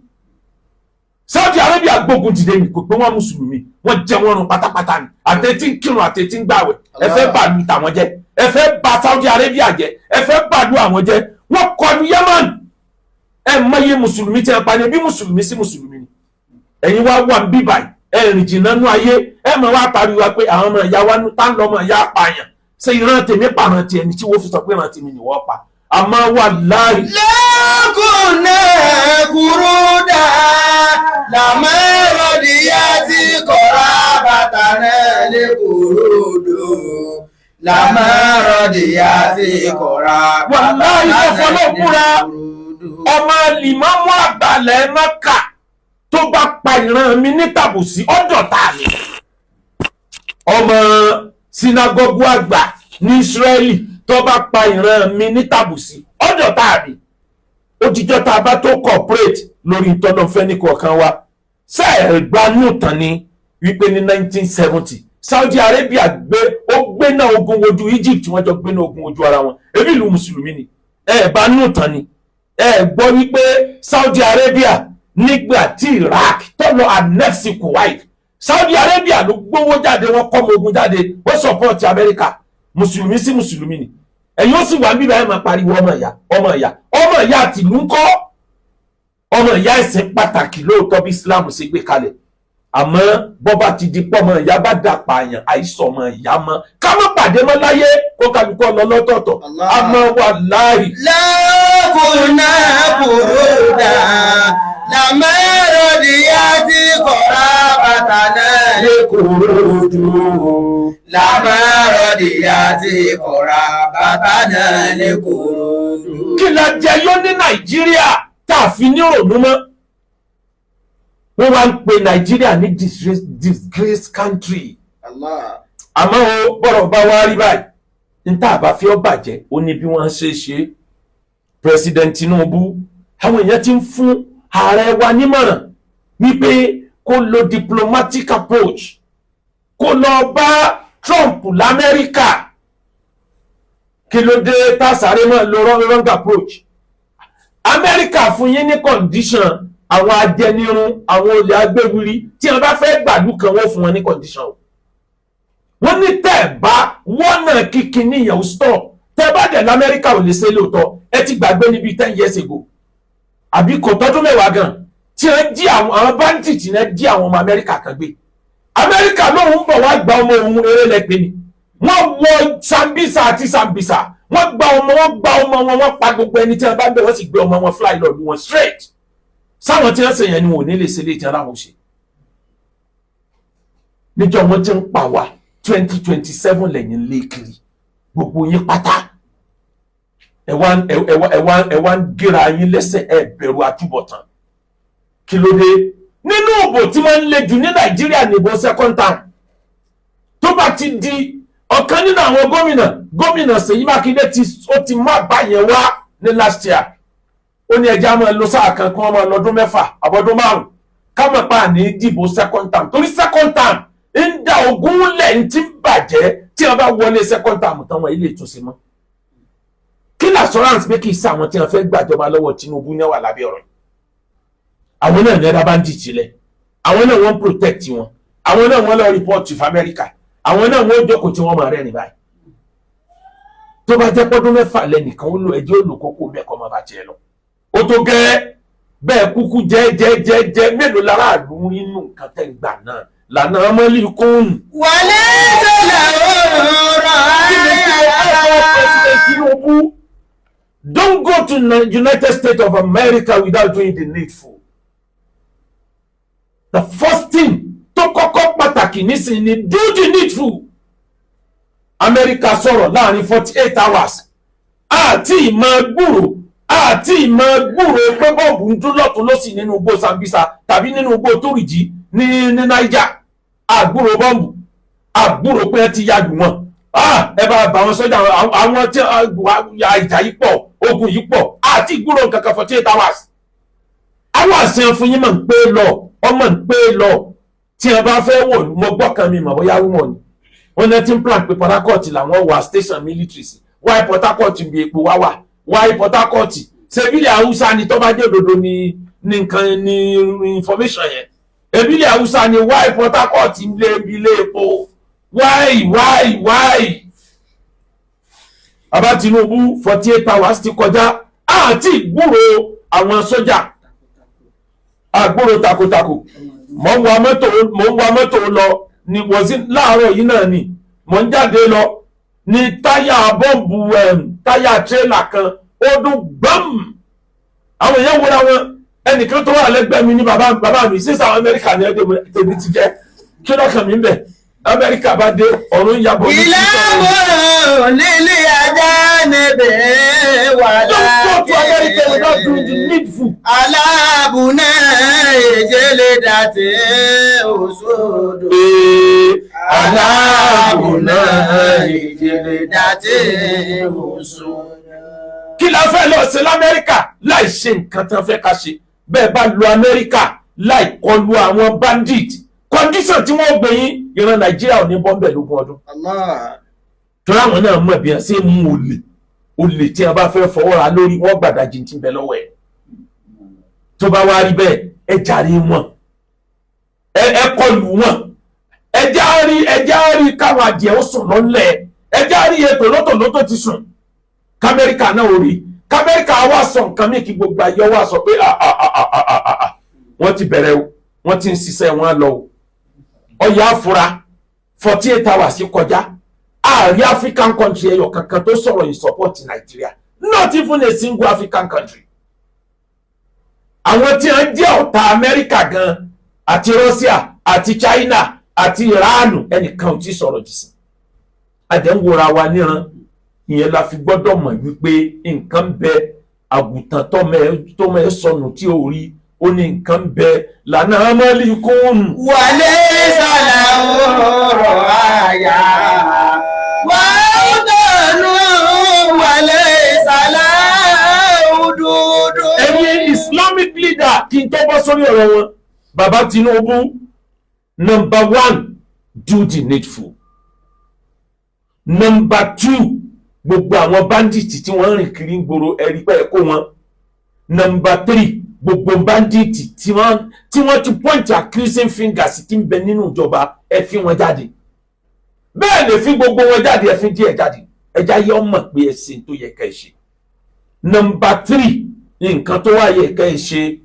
Saudi Arabia gbógun dìde ní kò pé wọ́n mùsùlùmí wọ́n jẹ wọ́n run pátápátá ni àtẹ̀tí ń kírun àtẹ̀tí ń gbàwẹ̀ ẹ fẹ́ bàlú tàwọn jẹ́ ẹ fẹ́ bà Saudi Arabia jẹ́ ẹ fẹ́ bàlú àwọn jẹ́ wọ́n kọlu Yemen ẹ mọye mùsùlùmí tí ẹ pa ní bí mùsùlùmí sí mùsùlùmí ni ẹ̀yin wá wà ń bí báyìí ẹ rìn jìnnà nú ayé ẹ mọ̀ wá pariwo pé àwọn ọmọ ìyá wa tá ń lọ ọmọ ìyá apààyàn ṣé ìran tèmi pààrọ̀ tiẹ̀ ní tí wọ́n fi sọ pé ìran tèmi ni wọ́n pa àmọ́ wà láàyè. lẹ́kùnrin kúrúdà làmẹ́rọ̀dìyàtì kọ̀ra bàtà náà lè kúrúdò làmẹ́rọ̀dìyàtì kọ̀ra bàtà náà lè kúrúdò. ọmọ Lìmámù àgbàlẹ̀ Mẹ́kà tó bá pa ìran mi ní tàbùsí ọ̀dọ̀ tá mi ọmọ sinagogu àgbà ní Ísírẹ́lì tó bá pa ìran mi ní tàbùsí ọ̀dọ̀ tá mi òjijọ́ tá a bá tó corporate lórí ìtọ́nà fẹ́ni kọ̀ọ̀kan wa sẹ́ẹ̀gbánú tán ni wípé ní 1970 Saudi Arabia gbé náà ogun wojú Egypt wọ́n jọ gbé náà ogun wojú ara wọn ebi ìlú mùsùlùmí ni ẹ̀ẹ̀bánú tán ni gbọ́ wípé Saudi Arabia nígbà tí Iraq tó lọ annex Kuwait Saudi Arabia ló gbówó jáde wọ́n kọ́ ọmọ ogun jáde wọ́n support America mùsùlùmí sí mùsùlùmí ni ẹ̀yin ó sì wà níbà ẹ̀ máa pariwo ọmọ ìyá àti ìlú ń kọ́ ọmọ ìyá ẹ̀sìn pàtàkì lóòótọ́ bí Islam ṣe gbé kalẹ̀ àmọ́ bọ́bá ti di pọ́ ọmọ ìyá bá dà pààyàn àìsàn ọmọ ìyá mọ́ ká má pàdé mọ́ láyé kó kálukú lọ lọ́tọ̀ọ̀tọ̀ àmọ́ wà láàyè. lẹ́kùnrin kúrúdà làmẹ́rọ̀dìyàtì kọ̀ra bàtà náà lè kúrúdò làmẹ́rọ̀dìyàtì kọ̀ra bàtà náà lè kúrúdò. kí la jẹ yó ní Nàìjíríà tá a fi ní òòlù mọ́ wọ́n wá ń pe Nàìjíríà ní disgrace country àmọ́ o bọ́rọ̀ bá wá rí báyìí ní tá a bá fi ọ́ bàjẹ́ ó ní bí wọ́n ṣe President Tinubu àwọn èèyàn ti ń fún ààrẹ wa nímọ̀ràn wípé kó lo diplomatic approach kó lọ bá Trump l'Amẹ́ríkà kí ló dé tásàré mọ́ lo wrong approach Amẹ́ríkà fún yín ní condition àwọn ajẹnirun àwọn olè agbéwìrì tí wọ́n bá fẹ́ gbàdú kan wọ́n fún wọn ní condition o wọ́n ní tẹ́ bá wọ́n náà kíkí ní ìyàwó stop tẹ́ bá dẹ̀ l'Amẹ́ríkà ò lè ṣe lóòótọ́ ẹ ti gbàgbé níbi 10 years ago àbí kò tọ́dún mẹ́wàá gan tí wọ́n jí àwọn bandits náà jí àwọn ọmọ Amẹ́ríkà kan gbé Amẹ́ríkà lóun ń bọ̀ wá gba ọmọ òun eré lẹ́gbẹ̀ẹ́ ni wọ́n wọ Sambisa àti Sambisa wọ́n gba ọmọ wọn wọ́n pa gbogbo ẹni tí wọ́n bá ń bẹ̀ wọ́n sì gbé ọmọ wọn fly lọ lu wọn straight sáwọn tí wọ́n ṣe yẹn ni wọn ò ní lè ṣe lè jẹ́ láwọn ṣe níjọ́ wọn ti ń pa wá 2027 lẹ́yìn lé kiri gbogbo yín pátá ẹ wá ń gíra yín lẹ́sẹ̀ ẹ bẹ̀rù àtúbọ̀tán kí ló dé nínú òbò tí wọ́n ń le jù ní Nàìjíríà níbo second term tó bá ti di ọ̀kan nínú àwọn gómìnà Ṣèyí Mákindé ó ti má bá yẹn wá ní last year ó ní ẹja máa lọ sáà kan kí wọ́n máa lọ́dún 6 àbọ̀dún 5 ká mọ̀ pa ní dìbò second term torí second term ń da ogún lẹ̀ ń ti bàjẹ́ tí wọ́n bá wọlé second term tán wọ́n ilé ìtúnṣe mọ́ kí ni assurance pé kì í sáwọn tí wọ́n fẹ́ gbàjọba lọ́wọ́ Tinubu ní wà lábẹ́ ọ̀rọ̀ àwọn náà ní ẹ̀dá bá ń dì sílẹ̀ àwọn náà wọ́n protect wọn àwọn náà wọ́n lọ report to America àwọn náà wọ́n jókòó tí wọ́n máa rẹ́rìn báyìí tó bá jẹ́ pọ́dún 6 lẹ́nìkan ó lo ẹjọ́ olùkókó mẹ́kọ̀ọ́ máa bá tiẹ̀ lọ ó tó gẹ́ bẹ́ẹ̀ kúkú jẹ́ mélòó lára àdúrú nínú nǹkan tẹ́ ń gbà náà lànà ọmọlì kún. wọlé sọlá President Tinubu, don't go to the United States of America without doing the needful. The first thing tó kọ́kọ́ pàtàkì nísìnyí do the needful. America sọ̀rọ̀ láàrin 48 hours àti ìmọ̀ gbúrò pé bọ́ọ̀bù ń dún lọ́tún lọ́sì nínú igbó Sambisa tàbí nínú igbó Toriji ní Niger àgbúrò bọ́ọ̀bù àgbúrò pé ti yàgùn wọn ẹ bá bá wọn sọ́jà àwọn tí ìjà yìí pọ̀ ogun yìí pọ̀ àti ìgbúrò kankan 48 hours àwọn àṣẹ fún yín máa ń pé lọ ọmọ ń pé lọ tí ẹ bá fẹ́ wò mọ gbọ́kàn mi mọ̀ bóyá wọ́n ni wọ́n ní ti ń plan pé Port Harcourt làwọn wà station military sí wáyé Port Harcourt bí epo wá wáyé Port Harcourt ṣebílẹ̀ Haúsá ni tó bá jẹ́ òdodo ní nǹkan ní information yẹn ebílẹ̀ Haúsá ni wáyé Port Harcourt ilé epo wáyé Bàbá Tinubu 48 hours ti kọjá àti ìgbúrò àwọn sójà àgbúrò takotako mò ń wa mọ́tò lọ ni wọ́sí láàárọ̀ yìí náà ni mò ń jáde lọ ní táyà bọ́ǹbù táyà tírélà kan ó dún gbọ́m àwọn èèyàn wúra wọn ẹnìkan tó wà lẹ́gbẹ̀ẹ́ mi ní bàbá mi sísà Amẹ́ríkà ní ẹ̀dẹ̀ tèmi ti jẹ́ kí lọ́kàn mi ń bẹ̀ Amẹ́ríkà bá dé ọ̀run yàbọ̀ ní ìlàwọ̀ lílé ajá níbẹ̀ wà don't go to America without doing the needful. aláàbùnà ìjẹ́lẹ̀ dàtẹ́ òṣòdò aláàbùnà ìjẹ́lẹ̀ dàtẹ́ òṣòdò. Kí la fẹ́ lọ sí l'Amẹ́ríkà láì ṣe nǹkan tán fẹ́ ká ṣe bẹ́ẹ̀ bá lọ Amẹ́ríkà láì kọlu àwọn bandit condition tí wọ́n gbé yín ìran Nàìjíríà ò ní bọ́m̀bẹ̀ lógún ọdún. Torí àwọn náà mọ̀ bí wọ́n ṣe mú olè tí a bá fẹ́ fọwọ́ ra lórí wọ́n gbàdájì tí ń bẹ lọ́wọ́ ẹ̀ tó bá wá rí bẹ́ẹ̀ ẹ jàre wọn ẹ kọlù wọn ẹ járí káwọn adìẹ ó sùn lọ́lẹ̀ ẹ járí ètò lótòlótò ti sùn k'Amẹ́ríkà náà ò rí k'Amẹ́ríkà wá sọ nǹkan mí kí gbogbo ayé wá sọ pé wọ́n ti bẹ̀rẹ̀ o wọ́n ti ń ṣiṣẹ́ wọn lọ o ọ̀yà àfúrá 48 hours kọjá ààrí African country ẹyọ kankan tó sọ̀rọ̀ in support Nigeria not even a single African country. Àwọn tí wọ́n jẹ́ ọ̀tá Amẹ́ríkà gan àti Russia àti China àti Iran ẹnìkan ò tí sọ̀rọ̀ jù sí. Àdéhùnwòra wa níran ìyẹn la fi gbọ́dọ̀ mọ̀ wípé nǹkan bẹ àgùntàn tó mẹ́ sọnù tí ó rí ó ní nǹkan bẹ lànà amalikun. wàlé sàlàmùrọ̀ àyà wàhùdánù wàlé sàlàmùdúdú. Ẹ̀yin Islamic leader kí n tó bọ́ sórí ọ̀rọ̀ wọn Bàbá Tinubu number 1 do the needful. Number 2 gbogbo àwọn bandits tí wọ́n rìn kiri gbòòrò ẹ̀rí pẹ́ kó wọn. Number 3 gbogbo bandits tí wọ́n ti point accusing fingers tí ń bẹ nínú ìjọba ẹ fi wọn jáde. Bẹ́ẹ̀ lè fi gbogbo wọn jáde ẹ fi díẹ̀ jáde ẹja yẹ ọmọ pé ẹsìn tó yẹ ká ẹ ṣe. Number 3 nǹkan tó wá yẹ ká ẹ ṣe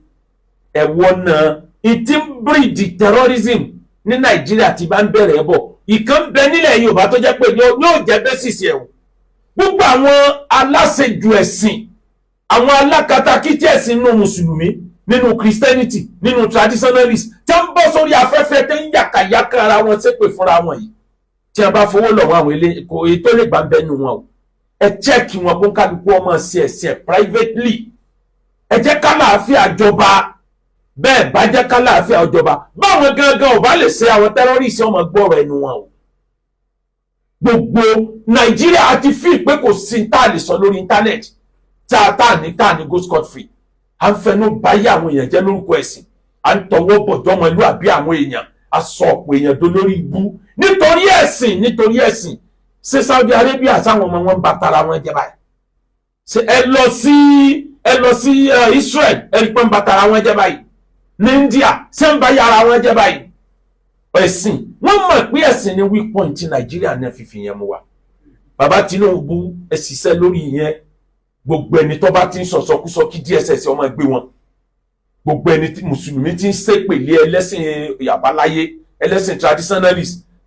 ẹ̀wọ̀n náà ìtí ń breed terrorism ní Nàìjíríà tí bá ń bẹ̀rẹ̀ bọ̀ ìkan bẹ nílẹ̀ Yorùbá tó jẹ́ pé yóò jẹ́ bẹ́sìsì ẹ̀wọ̀n gbogbo àwọn aláṣejù ẹ̀sìn àwọn alákatakítí ẹ̀sìn nínú mùsùlùmí nínú Christianity nínú traditionalist tí wọ́n ń bọ́ sórí afẹ́fẹ́ tẹ́ ń yàkàyàkà ara wọn ṣépè fúnra wọn yìí tí wọ́n bá fowó lọ́wọ́ àwọn ilé kò èyí tó lè gbà ń bẹ́nu wọn o ẹ chẹ́ẹ̀kì wọn kó kálukú ọmọ sí ẹ̀sìn privately ẹ jẹ́ ká láàfíà jọba bẹ́ẹ̀ bá jẹ́ kálàáfíà ọjọba báwọn gangan ò bá lè ṣe àwọn tẹ́rọ́rìsì ọmọ gbọ́rọ̀ ẹnu wọn o. gbogbo Nàìjíríà ti fi pé kò sí tá a lè sọ lórí íńtánẹ́ẹ̀tì tá a ní go scot free. à ń fẹnu báyé àwọn èèyàn jẹ́ lórúkọ ẹ̀sìn, à ń tọwọ́ bọ̀jọ́ ọmọlúwàbí àwọn èèyàn, a sọ ọ̀pọ̀ èèyàn tó lórí ibú nítorí ẹ̀sìn. ṣé Saudi Arabia sáwọn ọmọ wọn bá tara wọn jẹ báyìí? ṣé ẹ lọ sí Israel ẹ rí pé ń bá tara wọn jẹ báyìí? ní India ṣé ń bá yàrá wọn jẹ báyìí? ẹ̀sìn wọ́n mọ̀ pé ẹ̀sìn ni weak point Nàìjíríà náà fífi yẹn mú wa. bàbá Tinubu ẹ ṣiṣẹ́ lórí yẹn. gbogbo ẹni tó bá ti ń sọ̀sọ́kúsọ kí DSS ọmọ gbé wọn. gbogbo ẹni tí mùsùlùmí ti ń ṣépèlé ẹlẹ́sìn àbáláyé, ẹlẹ́sìn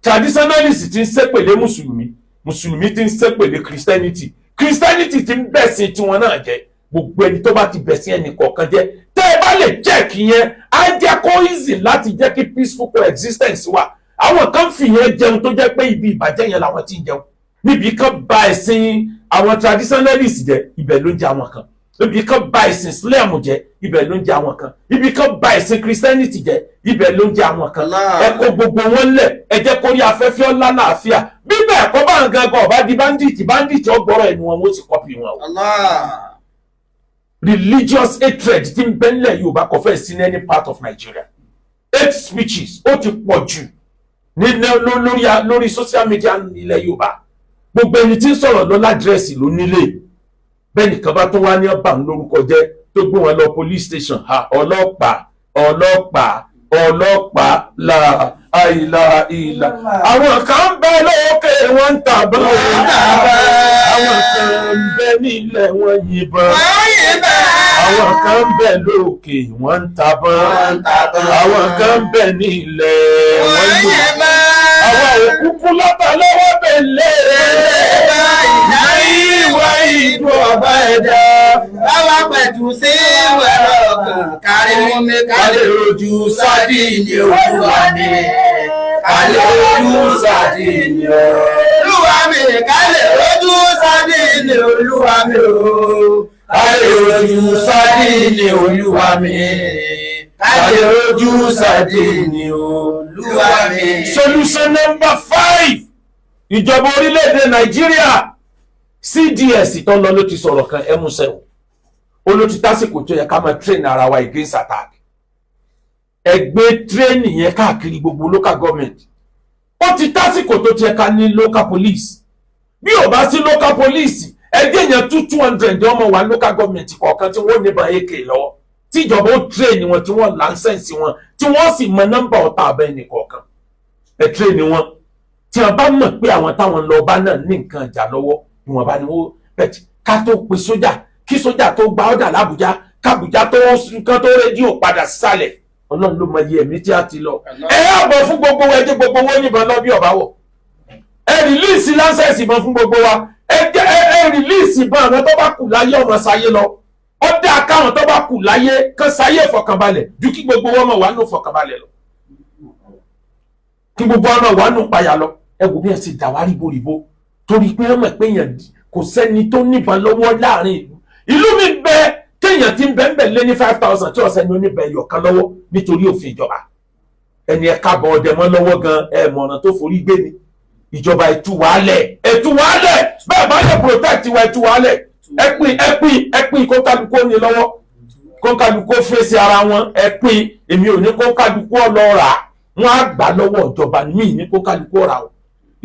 traditionalist ti ń ṣépèlé mùsùlùmí ti ń ṣépèlé Christianity ti ń bẹ̀sìn tiwọn náà jẹ́. gbogbo ẹni tó bá ti bẹ̀sìn ẹnì kọ̀ọ̀kan jẹ́ tẹ́ ẹ bá lè jẹ́ kí yẹn á jẹ́ kó easy láti jẹ́ kí peaceful coexistence wà. àwọn kan fìyẹn jẹun tó jẹ́ pé ibi ìbàjẹ́ yẹn làwọn ti ń jẹun. níbi kan bà ẹ̀sìn àwọn traditionalist jẹ́ ibẹ̀ ló ń jẹ àwọn kan. ibi kan bà ẹ̀sìn Islam jẹ́ ibẹ̀ ló ń jẹ àwọn kan. ibi kan bà ẹ̀sìn Christianity jẹ́ ibẹ̀ ló ń jẹ àwọn kan. ẹ kó gbogbo wọn lẹ̀ ẹ jẹ́ kó rí afẹ́fẹ́ ọlá láàfíà. bí bẹ́ẹ̀ kọ́ bá ń gangan ọba di bandit ọgbọ́rọ̀ ẹnu wọn ó sì kọ́pì wọn o. Religious hatred ti ń bẹ́ńlẹ̀ Yorùbá kò fẹ́ sí ní any part of Nigeria. Hate speeches ó ti pọ̀ jù lórí social media ilẹ̀ Yorùbá. gbogbo ẹni tí ń sọ̀rọ̀ lọ ládírẹ́sì ló nílé. bẹ́ẹ̀ nìkan bá tún wá ní ọba ń lórúkọ jẹ́ tó gbé wọn lọ police station. ọlọ́pàá la àìlà ìlà. àwọn kan ń bẹ lókè wọ́n ń tàbọn. àwọn kan ń bẹ nílẹ̀ wọ́n yìnbọn. àwọn kan ń bẹ lókè wọ́n ń tàbọn. àwọn kan ń bẹ nílẹ̀ wọ́n yìnbọn. àwọn òkúkú látà lọ́wọ́ bẹ̀lẹ̀. ìwà ìdú ọba ẹ̀dá. báwa pẹ̀tù sí wẹ̀rọ kan kárí mú mi kárí rojú sádìní Olúwa mi. Kálẹ̀ ojú sádìní Olúwa mi. Kálẹ̀ ojú sádìní Olúwa mi o. Kálẹ̀ ojú sádìní Olúwa mi. Kálẹ̀ ojú sádìní Olúwa mi. Solution number 5. ìjọba orílẹ̀-èdè Nàìjíríà CDS tó lọ ló ti sọ̀rọ̀ kan ẹmusẹ̀wò. ó ló ti tásìkò tó yẹ ká máa train ara wa against attack. ẹgbẹ́ training yẹn káàkiri gbogbo local government. ó ti tásìkò tó ti yẹ ká ní local police. bí ò bá sí local police ẹgbẹ́ yẹn 200 ọmọ wa local government kọ̀ọ̀kan tí wọ́n níbọn AK lọ́wọ́. tíjọba ó train wọn tí wọ́n láńsẹ̀nsì wọn tí wọ́n sì mọ nọ́mbà ọ̀tá abẹ́ni kọ̀ọ̀kan. ẹ train wọn tí wọ́n bá mọ̀ pé àwọn táwọn lọ bá náà ní nǹkan ìjà lọ́wọ́ ìwọ̀n bá ní wọ́n bẹ̀tì ká tó pe sójà kí sójà tó gba ọ̀dà l'Àbújá kábùjá tó nǹkan tó rédíò padà sálẹ̀. Ọlọ́run ló mọ iye ẹ̀mí tí a ti lọ. ẹ yàbọ̀ fún gbogbo wa ẹjẹ́ gbogbo wọn níbọn lọ bí ọ̀bá wọ̀. ẹ rìlíìsì láńsẹ̀sì ìbọn fún gbogbo wa. ẹ rìlíìsì ìbọn àwọn tó bá kù láyé ọmọ sáyé lọ. ó dá káwọn tó bá kù láyé kán sáyé fọkànbalẹ̀ ju kí gbogbo wọn mọ̀ wá nù fọkànbalẹ̀ lọ. kí gbogbo wọn mọ̀ wá nù payà lọ. ẹ wò bí ẹ ti dà wá ríboríbo torí pé ẹ mọ̀ pé yẹn kò sẹ́ni tó níbọn lọ́wọ́ láàrin ìlú mi bẹ téèyàn ti ń bẹ ń bẹ lé ní 5,000 tí ọ̀sẹ̀ ní oníbẹ̀ yọ̀kan lọ́wọ́ nítorí òfin ìjọba. ẹni ẹ kábọ̀ ọdẹ mọ́ lọ́wọ́ gan ẹ mọ̀ràn tó forí gbé ni. ìjọba ẹ̀tú wàálẹ̀ bẹ́ẹ̀ bá lè protect wa ẹ̀tú wàálẹ̀ ẹ pín kó kálukú ní lọ́wọ́ kó kálukú fèsì ara wọn ẹ pín èmi ò ní kó kálukú ọlọ́ra wọn á gbà lọ́wọ́ ìjọba míì ní kó kálukú ọ̀rà o.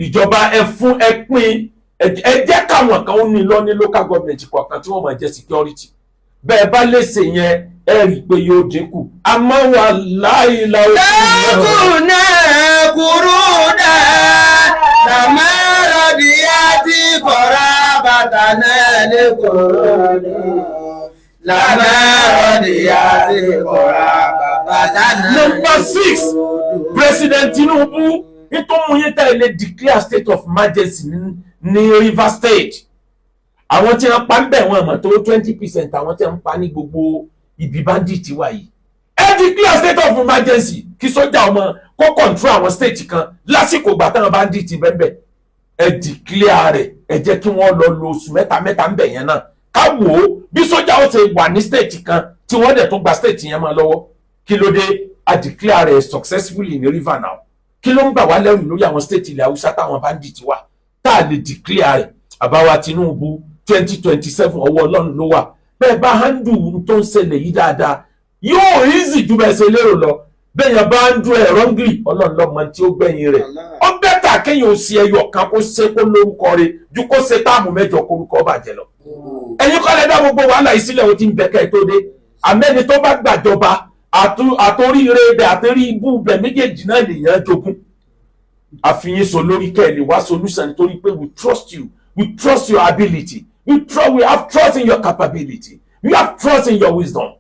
ìjọba ẹ fún ẹ pín ẹ jẹ́ káwọn kan ó ní lọ ní local government kọ̀ọ̀kan tí wọ́n máa jẹ́ security. bẹ́ẹ̀ bá lè ṣe yẹn ẹ rí i pé yóò dínkù. àmọ́ wà láìla òkú náà. dákun náà kúrú dá làmárọ̀ bí a ti kọ̀ra bàtà náà lè kúrò ní. làmárọ̀ bí a ti kọ̀ra bàtà náà. Number 6, President Tinubu nítorí yẹn tá ilé declare state of emergency ní Rivers State. àwọn tí wọ́n pa ń bẹ̀ wọ́n mọ̀ tó 20% àwọn tí wọ́n pa ní gbogbo ibi bandit wà yìí. ẹ declare state of emergency kí sójà ọmọ kó control àwọn state kan lásìkò ìgbà táwọn bandit bẹ́ẹ̀ ẹ declare rẹ̀ ẹ jẹ́ kí wọ́n lọ lo oṣù mẹ́ta ń bẹ̀ yẹn náà ká wò ó bí sójà ó ṣe wà ní state kan tí wọ́n dẹ̀ tún gba state yẹn mọ́ lọ́wọ́ kí ló dé a declare rẹ̀ successfully ní river now kí ló ń gbà wá lẹ́rù lórí àwọn state ilẹ̀ haúsá táwọn bandit wà tá a lè declare rẹ̀ àbáwá Tinubu 2027 ọwọ́ Ọlọ́run ló wà bẹ́ẹ̀ bá handle tó ń ṣẹlẹ̀ yìí dáadáa yóò easy ju bẹ́ẹ̀ ṣe lérò lọ bẹ́ẹ̀ yẹn bá handle ẹ̀ wrongly Ọlọ́run lọ́mọ tí ó gbẹ̀yìn rẹ̀ ó bẹ́tà kéèyàn ò sí ẹyọ kan kó ṣe kó lórúkọ rẹ̀ ju kó ṣe táàmù mẹ́jọ kórúkọ bàjẹ́ lọ ẹ̀yin kọ́lẹ̀ dá gbogbo wàhálà yìí sílẹ̀ ó ti ń bẹ̀kẹ́ tó dé àmẹ́ni tó bá gbàjọba àtoríire bẹ̀ àtorí ibú bẹ̀ méjèèjì náà lèèyàn jogún àfihàn sọ lórí kẹ́ẹ̀lì wá solution nítorí pé we trust your ability we have trust in your capability we have trust in your wisdom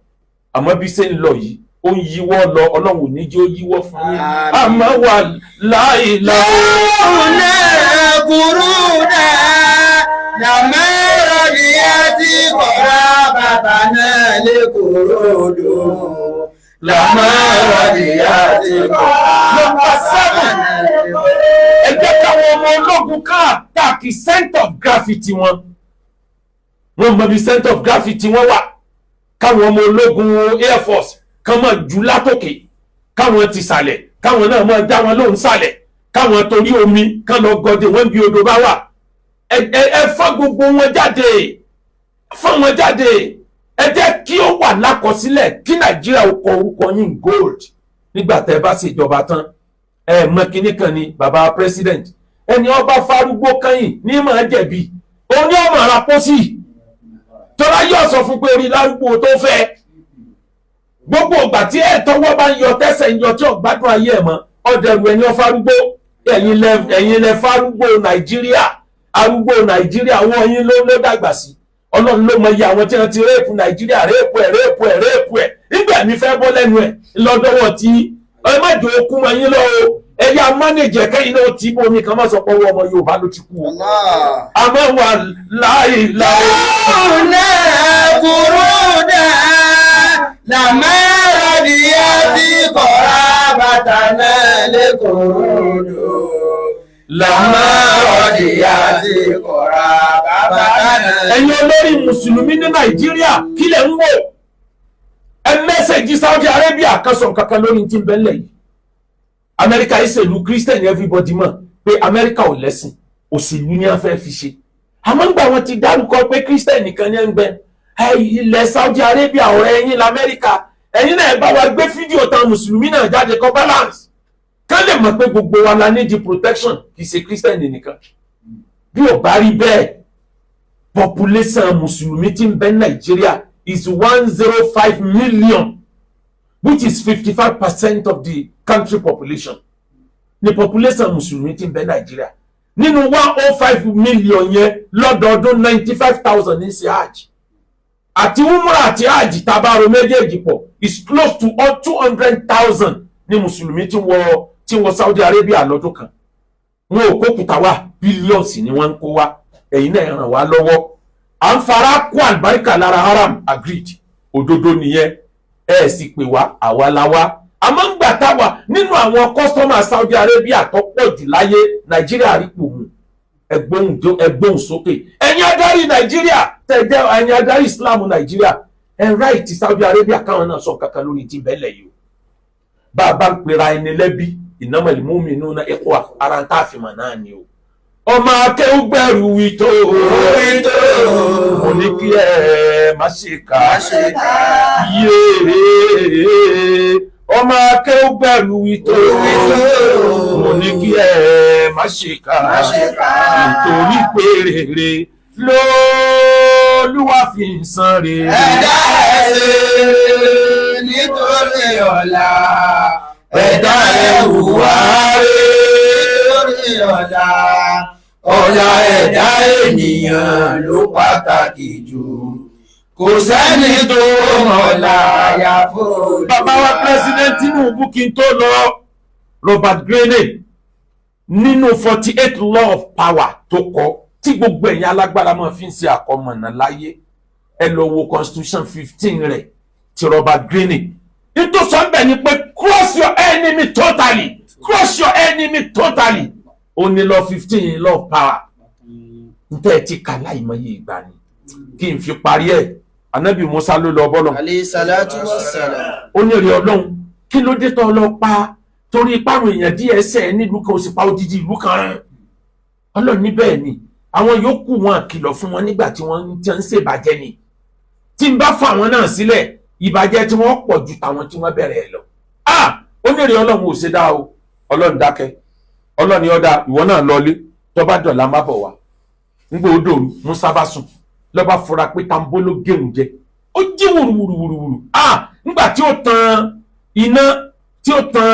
àmọ́ bí ṣe ń lọ yìí ó ń yíwọ́ lọ Ọlọ́run ò ní jẹ́ ó yíwọ́ fún yín àmọ́ wà láìláìlá kúrúdà làmẹ́rọ̀ ni ẹ ti kọ̀ra bàbá náà lè kúròdò làmẹ́rọ̀ ni ẹ ti kọ̀ra bàbá náà lè kúròdò. ẹ jẹ́ káwọn ọmọ ológun káàkiri center of gravity wọn mọ bí center of gravity wọn wà káwọn ọmọ ológun air force kan máa jù látòkè káwọn ti sàlẹ̀ káwọn náà máa já wọn lóhùn sàlẹ̀ káwọn torí omi kan lọ gọdẹ wọn bí odò bá wà ẹ fọ́ gbogbo wọn jáde fọ́ wọn jáde ẹ jẹ́ kí ó wà lákọsílẹ̀ kí Nàìjíríà ó kọ orúkọ yín gold nígbà tẹ́ bá ṣèjọba tán ẹ mọ kinní kan ni bàbá president ẹni ọba farúgbó kẹ́yìn ní máa jẹ̀bi òun ní ọmọ ara pósí tọ́lá yóò sọ fún pé orí lárúgbó tó fẹ́ gbogbo ìgbà tí ẹ tọwọ́ bá ń yọ tẹ́sẹ̀ ń yọ tí ọ̀gbádùn ayé ẹ̀ mọ́ ọ̀dẹ̀rù ẹni ọ̀farúgbó ẹ̀yin lẹ farúgbó Nàìjíríà arúgbó Nàìjíríà wọ́n yín ló dàgbà sí Ọlọ́run ló mọ iye àwọn tí wọ́n ti réèpù Nàìjíríà réèpù ẹ̀ nígbà mi fẹ́ bọ́ lẹ́nu ẹ̀ lọ́dọ́wọ́ tí ẹ má jò okú mọ yín lọ́wọ́ ẹ̀yà mánéjì ẹ̀kẹ́yìn náà ti bomi kan má sọ pé ọwọ́ ọmọ Yorùbá ló ti kú o àmọ́ wà láìláì. ọ̀nà kúrúdà làmẹ́rọ̀ ni ẹ ti kọ̀ra bàtà náà lè kúròdò làmẹ́rọ̀ ni ẹ ti kọ̀ra bàtà náà. ẹ̀yin olórí mùsùlùmí ní Nàìjíríà kílẹ̀ ń wò ẹ mẹ́sẹ̀gì Saudi Arabia kan sọ kankan lórí tí ń bẹ́lẹ̀ yìí Amẹ́ríkà ìṣèlú Christian everybody mọ̀ pé Amẹ́ríkà ò lẹ́sìn òṣèlú ni a fẹ́ fi ṣe àmọ́ nígbà wọn ti dárúkọ pé Christian nìkan ní ẹ̀ ń bẹ ilẹ̀ Saudi Arabia ọ̀rẹ́ ẹ̀yin lamẹ́ríkà ẹ̀yin náà bá wa gbé fídíò tán mùsùlùmí náà jáde kọ balance ká lè mọ̀ pé gbogbo wa la need protection kì í ṣe Christian nìkan bí ò bá rí bẹ́ẹ̀ population mùsùlùmí tí ń bẹ Nàìjíríà is 105 million which is 55% of the country population ní population mùsùlùmí tí ń bẹ Nàìjíríà nínú 105 million yẹn lọ́dọọdún 95,000 ní ṣe hajj àti umrah àti hajj tabaro méjèèjì pọ̀ is close to 200,000 ní mùsùlùmí tí wọ Saudi Arabia lọ́dún kan wọn ò kó kùtà wá billions ni wọ́n ń kó wá ẹ̀yin náà ràn wá lọ́wọ́ à ń fara kó àlùbáríkà lára haram agreed òdodo nìyẹn ẹ sì pè wá àwa la wá àmọ́ ń gbà táwa nínú àwọn kọ́sítọ́mà Saudi Arabia tó pọ̀ jù láyé Nàìjíríà rí pò mú ẹgbóhùn sókè ẹ̀yin adarí Nàìjíríà tẹ̀jẹ́ ẹ̀yin adarí Islam Nàìjíríà ẹ̀ right Saudi Arabia káwọn náà sọ kankan lórí ti bẹ́lẹ̀ yìí o bá a bá ń pera ẹni lẹ́bí innamal mu'minuna ikhwa ara ń tàfimọ̀ náà ni o ọmọ akéwùgbẹ̀rù wìtó mo ní kí ẹ má ṣe kà yéé ọmọ akéwùgbẹ̀rù wìtó mo ní kí ẹ má ṣe kà nítorí pé rere lÓlúwa fi ń san rere. ẹ̀dá ẹ̀ṣẹ̀ nítorí ọ̀la ẹ̀dá ẹ̀hùwà lórí ọ̀la ọ̀la ẹ̀dá ènìyàn ló pàtàkì jù kò sẹ́ni tó mọ̀la àyàfó. bàbá wa president Tinubu kí n tó lọ Robert Greene nínú 48 law of power tó kọ tí gbogbo ẹ̀yin alágbára máa fi ń ṣe àkọmọ̀nà láyé ẹ lọ wo constitution 15 rẹ̀ ti Robert Greene nítorí sọ́nbẹ̀ ni pé cross your enemy totally ó ní law 15 law of power n tẹ́ ẹ ti kà láìmọye ìgbà ni kí n fi parí ẹ̀ Ànábì Musa ló lọ bọ́lọ̀ alayhi salatu wassalam. ó ní èrè Ọlọ́run kí ló dé tó lọ pa torí páwọn èèyàn díẹ̀ ẹsẹ̀ nílùú kan ó sì pa odidi ìlú kan rán Ọlọ́run ní bẹ́ẹ̀ ni àwọn yòókù wọn kìlọ̀ fún wọn nígbà tí wọ́n ń ṣèbàjẹ́ ni tí n bá fún àwọn náà sílẹ̀ ìbàjẹ́ tí wọ́n pọ̀ ju tàwọn tí wọ́n bẹ̀rẹ̀ ẹ̀ lọ ó ní èrè Ọlọ́run ò ṣe dá o Ọlọ́run dákẹ́ Ọlọ́run ni ọ̀dà ìwọ náà lọlé tó bá dọ̀la má bọ̀ wá nígbà ó dòru Musa bá sùn lọ́ba fura pé tambo ló géun jẹ ó jí wùrùwùrùwùrù nígbà tí ó tan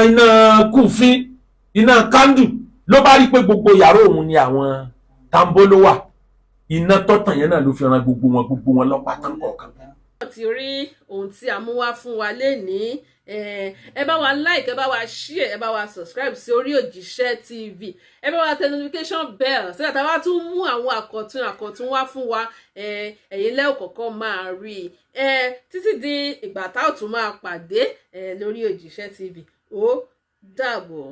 iná kùfín iná kándù ló bá rí pé gbogbo yàrá òun ni àwọn tambo ló wà iná tọ́tàn yẹn náà ló fi ran gbogbo wọn lọ́pàá tán kọ̀ọ̀kan. ti rí ohun tí a mú wá fún wa lénìí ẹ bá wa like ẹ bá wa share ẹ bá wa subscribe sí Orí Òjíṣẹ́ TV ẹ bá wa tẹ notification bell so that a bá tún mú àwọn àkọ̀tun wá fún wa ẹ̀yin lẹ́ kọ̀ọ̀kan máa rí títí di ìgbà tá ò tún máa pàdé lórí Òjíṣẹ́ TV ó dàbọ̀.